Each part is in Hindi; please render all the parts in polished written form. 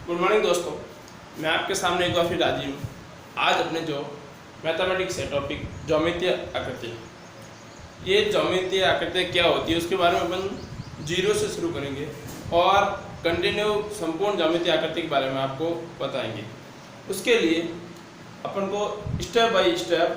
गुड मॉर्निंग दोस्तों, मैं आपके सामने एक बार फिर हाजिर हूँ। आज अपने जो मैथमेटिक्स है टॉपिक ज्यामितीय आकृति, ये ज्यामितीय आकृति क्या होती है उसके बारे में अपन जीरो से शुरू करेंगे और कंटिन्यू संपूर्ण ज्यामितीय आकृति के बारे में आपको बताएंगे। उसके लिए अपन को स्टेप बाय स्टेप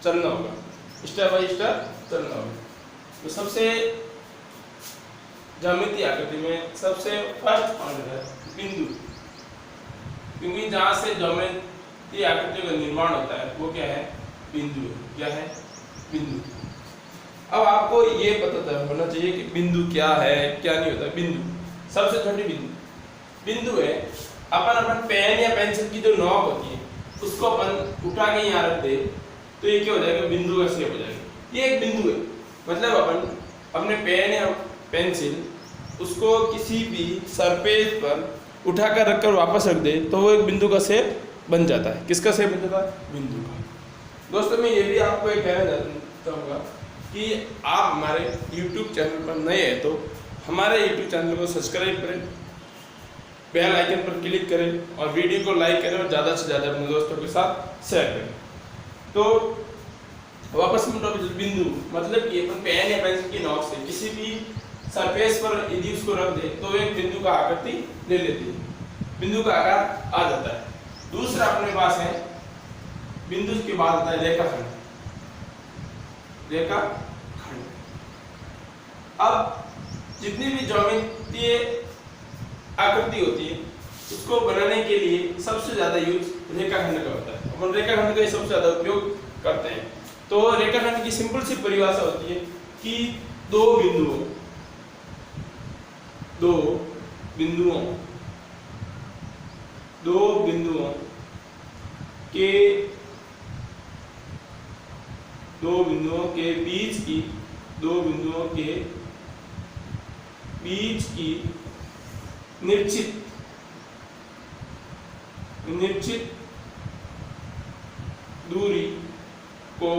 चलना होगा, तो सबसे ज्यामितीय आकृति में सबसे फर्स्ट पॉइंट है बिंदु, क्योंकि जहाँ से ज्यामितीय आकृतियों का निर्माण होता है वो क्या है, बिंदु। क्या है, बिंदु। अब आपको ये पता होना चाहिए कि बिंदु क्या है क्या नहीं होता। बिंदु सबसे छोटी बिंदु है। अपन पेन या पेंसिल की जो नोक होती है उसको अपन उठा के यहाँ रख दे तो ये क्या हो जाएगा, बिंदु का शेप हो जाएगा। ये एक बिंदु है। मतलब अपन अपने पेन या पेंसिल उसको किसी भी सरफेस पर उठाकर रखकर वापस रख दे तो वो एक बिंदु का शेप बन जाता है। किसका शेप बन जाता है, बिंदु का। दोस्तों मैं ये भी आपको एक कहना चाहूँगा कि आप हमारे YouTube चैनल पर नए हैं तो हमारे YouTube चैनल को सब्सक्राइब करें, बेल आइकन पर क्लिक करें और वीडियो को लाइक करें और ज़्यादा से ज़्यादा अपने दोस्तों के साथ शेयर करें। तो वापस हम बिंदु मतलब कि अपन पेन या पेंसिल की नोक से किसी भी सरफेस पर यदि उसको रख दे तो एक बिंदु का आकृति ले लेती है, बिंदु का आकार आ जाता है। दूसरा अपने पास है बिंदु के बाद आता है रेखाखंड। अब जितनी भी ज्यामितीय आकृति होती है उसको बनाने के लिए सबसे ज्यादा यूज रेखाखंड का होता है। अपन रेखाखंड का सबसे ज्यादा उपयोग करते हैं। तो रेखाखंड की सिंपल सी परिभाषा होती है कि दो बिंदुओं के बीच की निश्चित दूरी को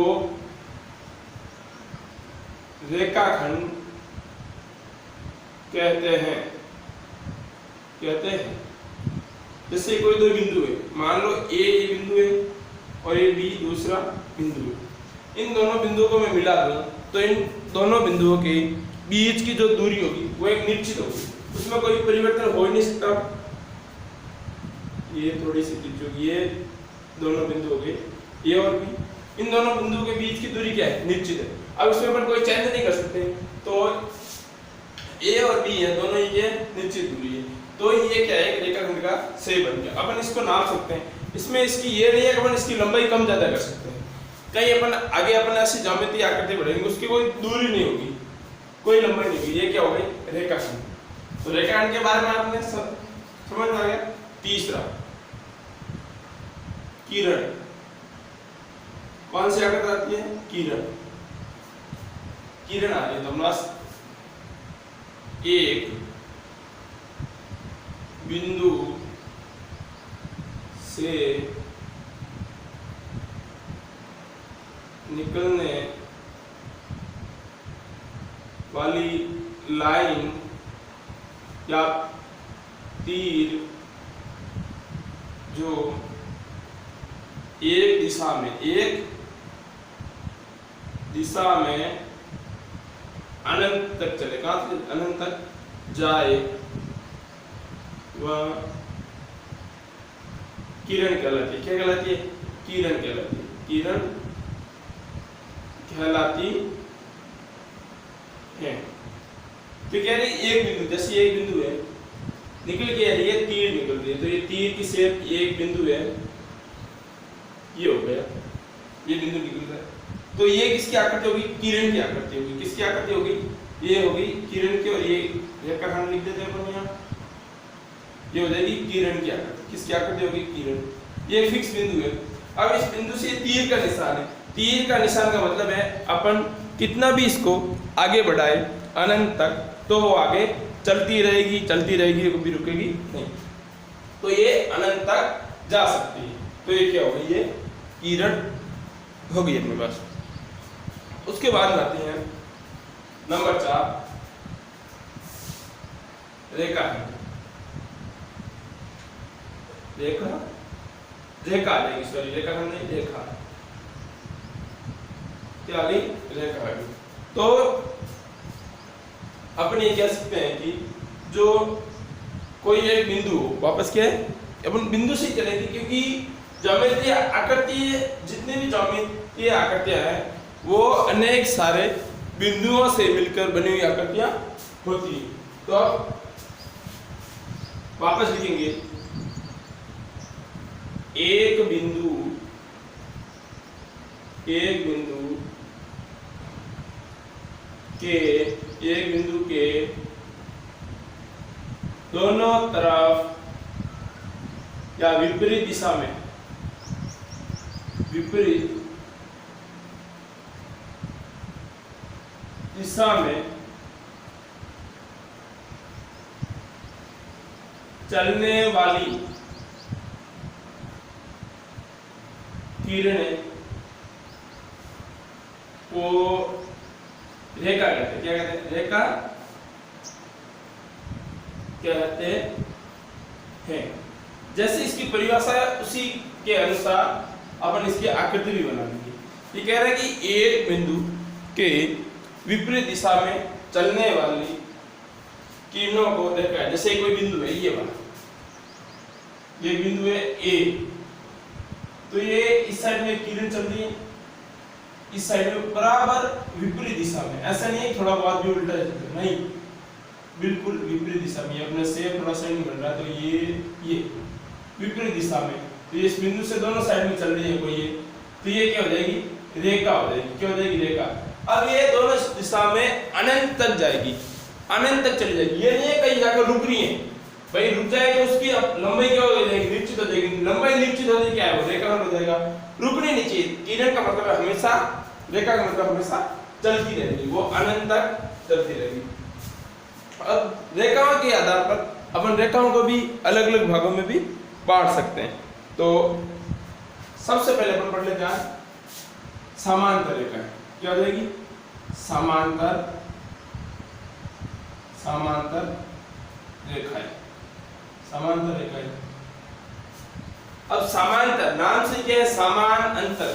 रेखाखंड कहते हैं। जैसे कोई दो बिंदु है, मान लो ये बिंदु है और ये बी दूसरा बिंदु है। इन दोनों बिंदुओं को मैं मिला दूं तो इन दोनों बिंदुओं के बीच की जो दूरी होगी वो एक निश्चित होगी, उसमें कोई परिवर्तन हो ही नहीं सकता। ये थोड़ी सी होगी, ये दोनों बिंदु हो गए ए और बी। इन दोनों बिंदुओं के बीच की दूरी क्या है, निश्चित है। अब इसमें अपन कोई चेंज नहीं कर सकते, तो ए और बी है दोनों ये निश्चित दूरी है, तो ये क्या है, रेखाखंड का शेप बन गया। अपन इसको नाप सकते हैं। इसमें इसकी ये नहीं है कि अपन इसकी लंबाई कम ज्यादा कर सकते हैं। कहीं अपन आगे अपन ऐसी ज्यामितीय आकृति बढ़ेंगे उसकी कोई दूरी नहीं होगी, कोई लंबाई नहीं होगी। ये क्या हो गई, रेखाखंड। तो रेखाखंड के बारे में आपने समझ में आ गया। तीसरा किरण। कौन सी आकृति आती है, किरण आ रही है। तो हमारा एक बिंदु से निकलने वाली लाइन या तीर जो एक दिशा में अनंत तक चले, कहां तक, अनंत तक जाए, वह किरण कहलाती है। क्या कहलाती है, किरण कहलाती है। किरण कहलाती है। तो कह रही एक बिंदु, जैसे एक बिंदु है निकल के ये तीर निकल रही है, तो ये तीर की शेप एक बिंदु है, ये हो गया, ये बिंदु निकल रहा है। तो ये किसकी आकृति होगी, किरण की आकृति होगी। किसकी आकृति होगी, ये होगी किरण की। और ये रेखाखंड लिख देते हैं अपन यहाँ, ये हो जाएगी किरण की आकृति। किसकी आकृति होगी, किरण। ये फिक्स बिंदु है। अब इस बिंदु से तीर का निशान है। तीर का निशान का मतलब है अपन कितना भी इसको आगे बढ़ाए अनंत तक तो वो आगे चलती रहेगी, कभी रुकेगी नहीं। तो ये अनंत तक जा सकती है। तो ये क्या होगी, ये किरण होगी अपने पास। उसके बाद आते हैं नंबर 4 रेखाखंड। रेखा रेखा आ जाएगी, सॉरी रेखा नहीं रेखा, क्या आ गई रेखा आ गई। तो अपन ये कह सकते हैं कि जो कोई एक बिंदु हो, वापस क्या है अपन बिंदु से चलेंगे, क्योंकि ज्यामितीय आकृति जितने भी ज्यामितीय आकृतियां हैं वो अनेक सारे बिंदुओं से मिलकर बनी हुई आकृतियां होती हैं। तो अब वापस लिखेंगे एक बिंदु के दोनों तरफ या विपरीत दिशा में चलने वाली किरणें को रेखा कहते हैं। क्या कहते हैं? रेखा कहते हैं। जैसे इसकी परिभाषा है उसी के अनुसार अपन इसकी आकृति भी बना लेंगे। ये कह रहा है कि एक बिंदु के विपरीत दिशा में चलने वाली किरणों को रेखा है। जैसे कोई बिंदु है, ये वाला, ये बिंदु है ए, तो ये इस साइड में किरण चल रही है, इस साइड में बराबर विपरीत दिशा में। ऐसा नहीं है थोड़ा बहुत भी उल्टा है, नहीं, बिल्कुल विपरीत दिशा में। अपने से थोड़ा सा नहीं बन रहा, तो ये विपरीत दिशा में, तो ये इस बिंदु से दोनों साइड में चल रही है कोई ये, तो ये क्या हो जाएगी? रेखा हो जाएगी। क्या हो जाएगी? रेखा। अब ये दोनों दिशा में अनंत तक जाएगी, अनंत तक चली जाएगी। ये नहीं है कहीं जाकर रुक रही है, भाई रुक जाएगी उसकी लंबाई क्या हो जाएगी? निश्चित हो जाएगी। लंबाई निश्चित हो जाएगी, क्या है वो? रेखा हो जाएगा। रुकनी नहीं चाहिए। किरण का मतलब हमेशा, रेखा का मतलब हमेशा चलती रहेगी, वो अनंत तक चलती रहेगी। अब रेखाओं के आधार पर अपन रेखाओं को भी अलग अलग भागों में भी बांट सकते हैं। तो सबसे पहले अपन पढ़ लेते हैं समांतर रेखा। क्या हो जाएगी? समांतर रेखाएं, समांतर रेखाएं। अब समांतर नाम से क्या है? समान अंतर,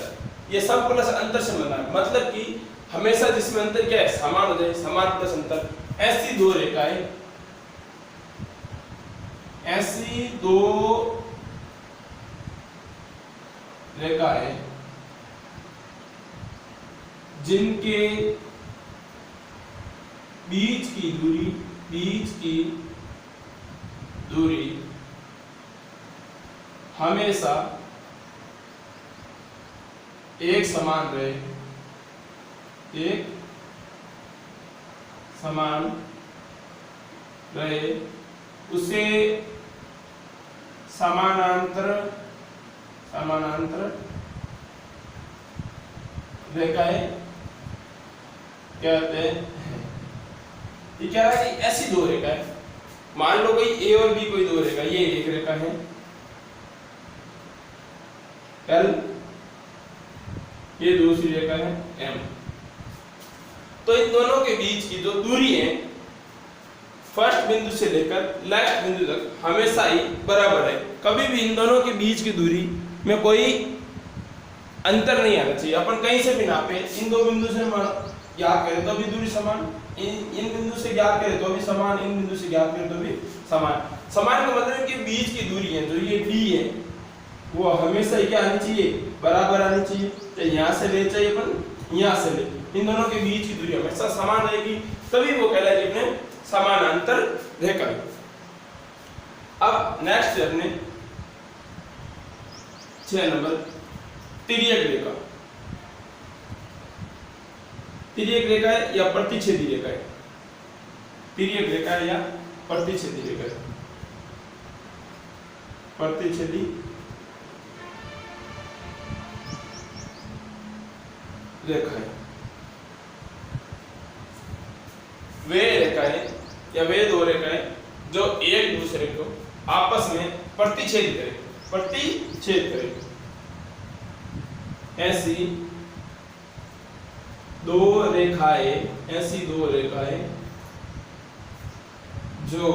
ये सब प्लस अंतर से बना है, मतलब कि हमेशा जिसमें अंतर क्या है? समान हो जाए, समान प्लस अंतर। ऐसी दो रेखाएं, ऐसी दो रेखाएं जिनके बीच की दूरी हमेशा एक समान रहे, एक समान रहे, उसे समानांतर रेखाएं कहते हैं। ये क्या है कि ऐसी दो रेखा है, मान लो कोई ए और बी कोई दो रेखा, ये एक रेखा है एल, ये दूसरी रेखा है एम। तो इन दोनों के बीच की जो दूरी है फर्स्ट बिंदु से लेकर लास्ट बिंदु तक हमेशा ही बराबर है। कभी भी इन दोनों के बीच की दूरी में कोई अंतर नहीं आना चाहिए। अपन कहीं से भी नापे, इन दो बिंदु से ज्ञात करें तो भी दूरी समान, इन बिंदु से ज्ञात करें तो भी समान, इन बिंदु से ज्ञात करें तो भी समान। समान का मतलब है कि बीच की दूरी है जो ये डी है वो हमेशा ही क्या आनी चाहिए? बराबर आनी चाहिए। चाहे यहाँ से ले चाहे अपन यहाँ से ले, इन दोनों के बीच की दूरी हमेशा समान रहेगी, तभी वो कहलाएगी अपने समानांतर रेखा। अब नेक्स्ट अपने 6 नंबर तिर्यक रेखा। तिर्यक रेखा है या प्रतिच्छेदी रेखा है? तिर्यक रेखा है या प्रतिच्छेदी रेखा है? प्रतिच्छेदी रेखा है। वे रेखाएं या वे दो रेखाएं जो एक दूसरे को आपस में प्रतिच्छेद करें, ऐसी दो रेखाएं जो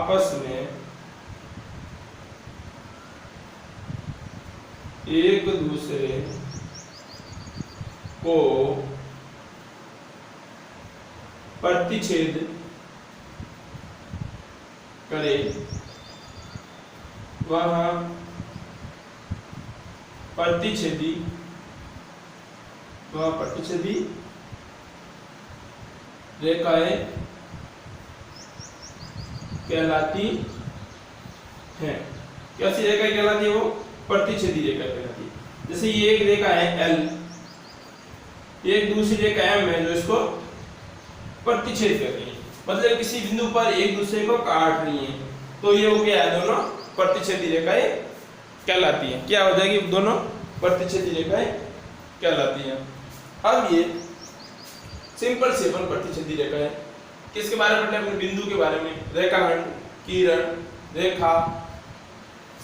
आपस में एक दूसरे को प्रतिच्छेद करे, वह प्रतिच्छेदी रेखाएं कहलाती हैं। कैसी रेखा कहलाती है? वो प्रतिच्छेदी रेखा कहलाती है। जैसे ये एक रेखा है L, एक दूसरी रेखा M है जो इसको प्रतिच्छेद कर रही है, मतलब किसी बिंदु पर एक दूसरे को काट रही है, तो ये वो क्या है? दोनों प्रतिच्छेदी रेखाएं कहलाती हैं। क्या हो जाएगी? दोनों प्रतिच्छेदी रेखाएं कहलाती हैं। अब ये सिंपल से अपन प्रतिच्छेदी रेखाएं किसके बारे में पढ़ते हैं? अपने बिंदु के बारे में, रेखाखंड, किरण, रेखा,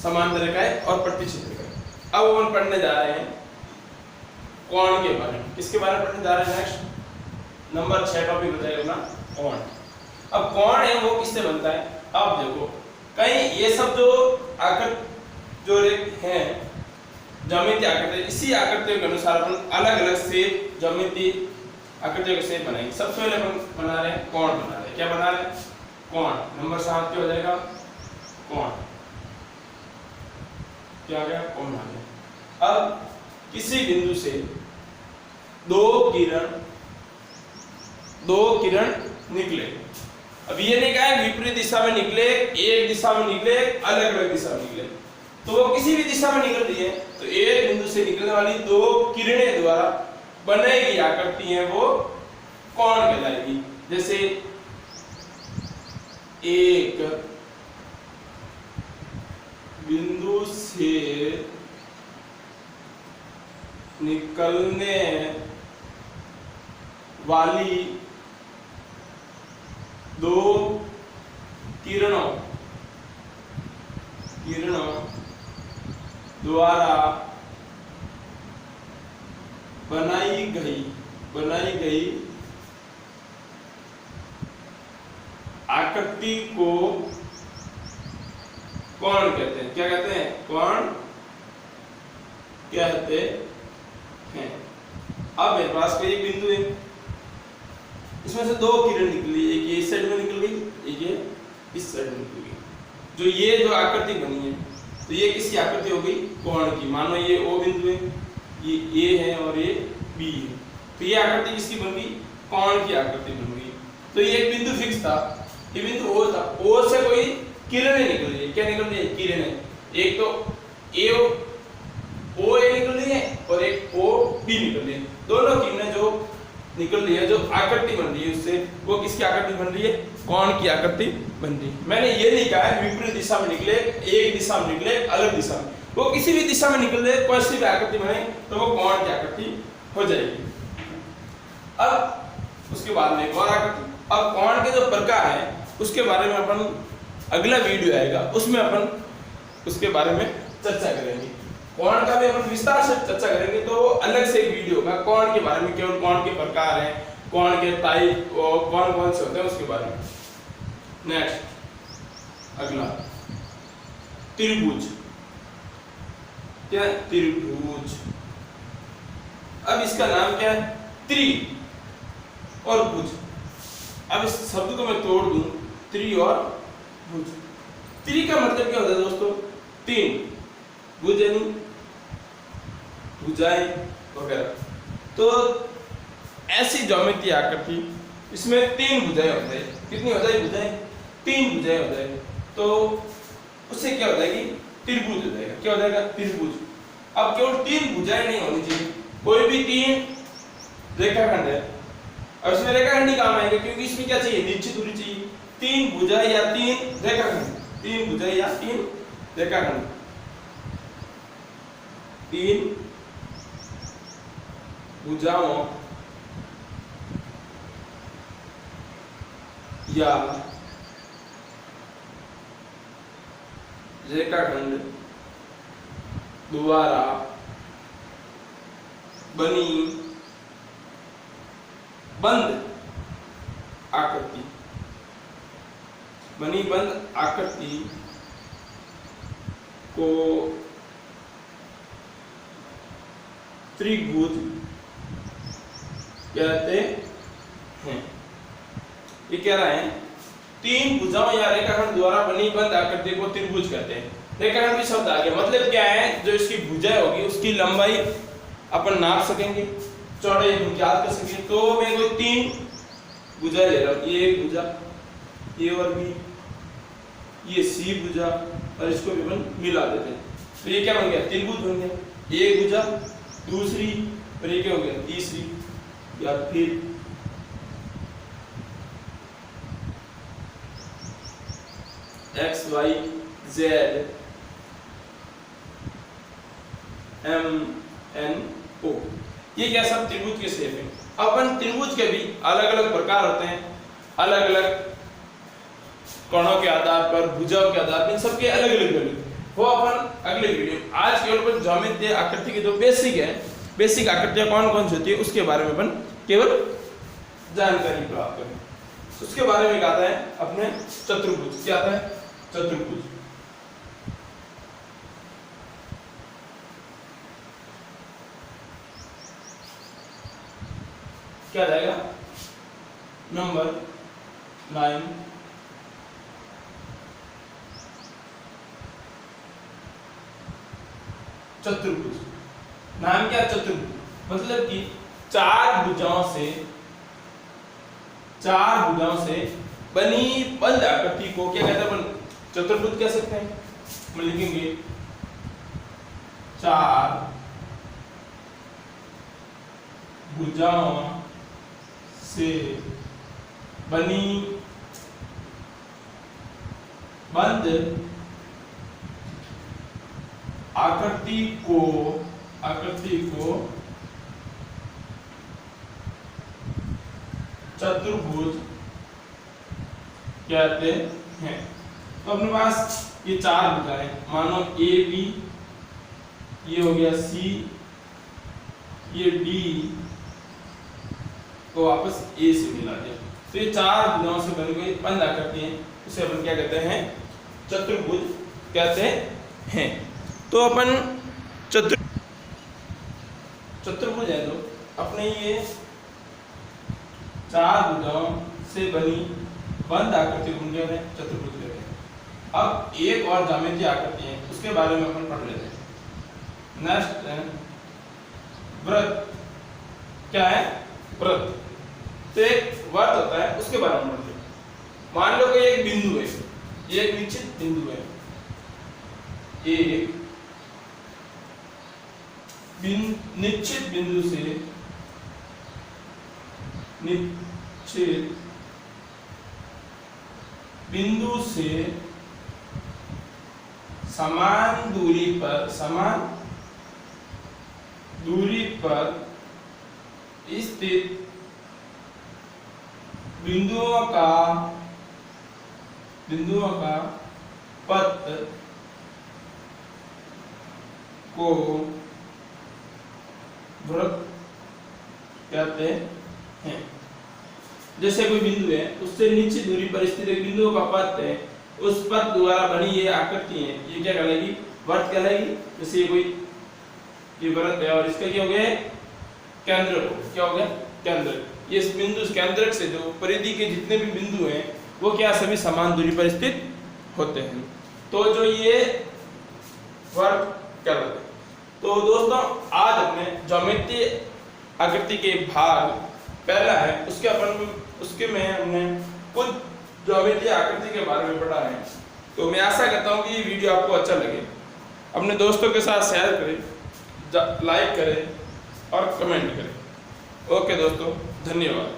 समांतर रेखाएं और प्रतिच्छेद रेखाएं। अब अपन पढ़ने जा रहे हैं कोण के बारे में। किसके बारे में पढ़ने जा रहे हैं? नेक्स्ट नंबर 6 टॉपिक हो जाएगा अपना कोण। अब कोण है वो किससे बनता है? अब देखो, कहीं ये सब जो आकृति जो हैं ज्यामितीय आकृति, इसी आकृतियों के अनुसार अपन अलग अलग से ज्यामितीय आकृतियों के शेप बनाएंगे। सबसे पहले अपन बना रहे हैं कोण बना रहे हैं। क्या बना रहे हैं? कोण। नंबर 7 क्या हो जाएगा? कोण। क्या आ गया? कोण आ गया। अब किसी बिंदु से दो किरण निकले। अब ये नहीं कहा है विपरीत दिशा में निकले, एक दिशा में निकले, अलग अलग दिशा में निकले, तो वो किसी भी दिशा में निकल रही है, तो एक बिंदु से निकलने वाली दो किरणें द्वारा बनेगी आकृति है वो कोण कहलाएगी। जैसे एक बिंदु से निकलने वाली दो किरणों द्वारा बनाई गई आकृति को कोण कहते हैं। क्या कहते हैं? कोण कहते हैं। अब मेरे पास कोई एक बिंदु है, इसमें से दो किरण निकली, एक ये इस साइड में निकल गई, एक ये इस साइड में निकल गई। जो आकृति बनी है, तो ये किसकी आकृति हो गई? कोण की। मानो ये O बिंदु है, ये A है और ये B है, तो ये आकृति किसकी बन गई? कोण की आकृति बन गई। तो ये एक बिंदु फिक्स था, ये बिंदु O था, O से कोई किरणें निकल रही है। क्या निकल रही है? किरणें। एक तो OA निकल रही है और एक OB निकल रही है। दोनों किरणें जो निकल रही है, जो आकृति बन रही है उससे, वो किसकी आकृति बन रही है? कोण की आकृति बन रही है। मैंने ये नहीं कहा है विपरीत दिशा में निकले, एक दिशा में निकले, अलग दिशा में, वो किसी भी दिशा में निकल रहे, कोई सी भी आकृति बने तो वो कोण की आकृति हो जाएगी। अब उसके बाद में एक और आकृति। अब कोण के जो प्रकार है उसके बारे में अपन अगला वीडियो आएगा, उसमें अपन उसके बारे में चर्चा करेंगे। कोण का भी अपन विस्तार से चर्चा करेंगे, तो अलग से एक वीडियो होगा कोण के बारे में, केवल कोण के प्रकार हैं, कोण के टाइप कौन कौन से होते हैं उसके बारे में। नेक्स्ट अगला त्रिभुज। क्या? त्रिभुज। अब इसका नाम क्या है? त्रि और भुज। अब इस शब्द को मैं तोड़ दूं, त्रि और भुज। त्रि का मतलब क्या होता है दोस्तों? तीन। भुज यानी भुजाएं वगैरह। तो ऐसी ज्यामितीय आकृति, इसमें तीन भुजाएं हो जाए। कितनी हो जाए भुजाएं? तीन भुजाएं हो जाए, तो उससे क्या हो जाएगी? त्रिभुज हो जाएगा। क्या हो जाएगा? त्रिभुज। अब केवल तीन भुजाएं नहीं होनी चाहिए, कोई भी तीन रेखाखंड है। अब इसमें रेखाखंड ही काम आएंगे, क्योंकि इसमें क्या चाहिए? निश्चित दूरी चाहिए। तीन भुजाएं या तीन रेखाखंड, तीन भुजाएं या तीन रेखाखंड, तीन भुजाओं या रेखाखंड द्वारा बनी बंद आकृति बनी बंद आकृति को त्रिभुज कहते हैं। ये कह रहा है तीन भुजाओं या रेखाखंड द्वारा बनी बंद आकृति को त्रिभुज कहते हैं। रेखाखंड भी शब्द आ गया, मतलब क्या है, जो इसकी भुजा होगी उसकी लंबाई अपन नाप सकेंगे, चौड़ाई हम ज्ञात कर सकेंगे। तो मैं कोई तीन भुजा ले रहा हूँ, ये एक भुजा, ये और बी, ये सी भुजा, और इसको भी अपन मिला देते हैं। तो ये क्या बन गया, त्रिभुज बन गया। एक भुजा, दूसरी, और ये क्या हो गया, तीसरी। या फिर X Y Z M N O, ये क्या सब त्रिभुज के शेप है। अपन त्रिभुज के भी अलग अलग प्रकार होते हैं, अलग अलग कोणों के आधार पर, भुजाओं के आधार पर, इन सबके अलग अलग वैल्यू, वो अपन अगले वीडियो। आज केवल ज्यामितीय आकृति की जो बेसिक है, बेसिक आकृतियां कौन कौन सी होती है उसके बारे में अपन केवल जानकारी प्राप्त करें। उसके बारे में आता है अपने चतुर्भुज। क्या आता है, चतुर्भुज। क्या जाएगा, नंबर 9 चतुर्भुज। नाम क्या, चतुर्भुज, मतलब कि चार भुजाओं से बनी बंद आकृति को क्या कहते हैं, अपन चतुर्भुज कह सकते हैं। हम लिखेंगे चार भुजाओं से बनी बंद आकृति को चतुर्भुज कहते हैं। तो अपने पास ये चार भुजाएं, मानो ए बी, ये हो गया सी, ये डी को वापस ए से मिला दिया। तो ये चार भुजाओं से बनी हुई बंद आकृति है, उसे अपन क्या कहते हैं, चतुर्भुज कहते हैं। तो अपन चतुर्भुज है तो अपने ये चार भुजाओं से बनी बंद आकृति को क्या है, चतुर्भुज कहते हैं। अब एक और ज्यामितीय आकृति है, उसके बारे में अपन पढ़ लेते हैं। नेक्स्ट है वृत्त। क्या है, वृत्त। तो एक वृत्त होता है, उसके बारे में पढ़ते हैं। मान लो कि एक बिंदु है, ये एक निश्चित बिंदु है, एक निश्चित बिंदु से समान दूरी पर स्थित बिंदुओं का पथ को वृत्त कहते हैं। जैसे कोई बिंदु है, उससे निश्चित दूरी पर स्थित एक बिंदु का पथ है, उस पथ द्वारा बनी ये आकृति है, ये क्या कहलाएगी, वृत्त कहलाएगी। जैसे ये वृत्त है और इसका क्या हो गया, केंद्र को क्या हो गया, केंद्र। ये इस बिंदु केंद्रक से जो परिधि के जितने भी बिंदु हैं वो क्या सभी समान दूरी पर स्थित होते हैं। तो जो ये वृत्त कहलाते हैं। तो दोस्तों आज अपने ज्यामितीय आकृति के भाग पहला है, उसके में हमने कुछ ज्यामितीय आकृति के बारे में पढ़ा है। तो मैं आशा करता हूँ कि ये वीडियो आपको अच्छा लगे। अपने दोस्तों के साथ शेयर करें, लाइक करें और कमेंट करें। ओके दोस्तों, धन्यवाद।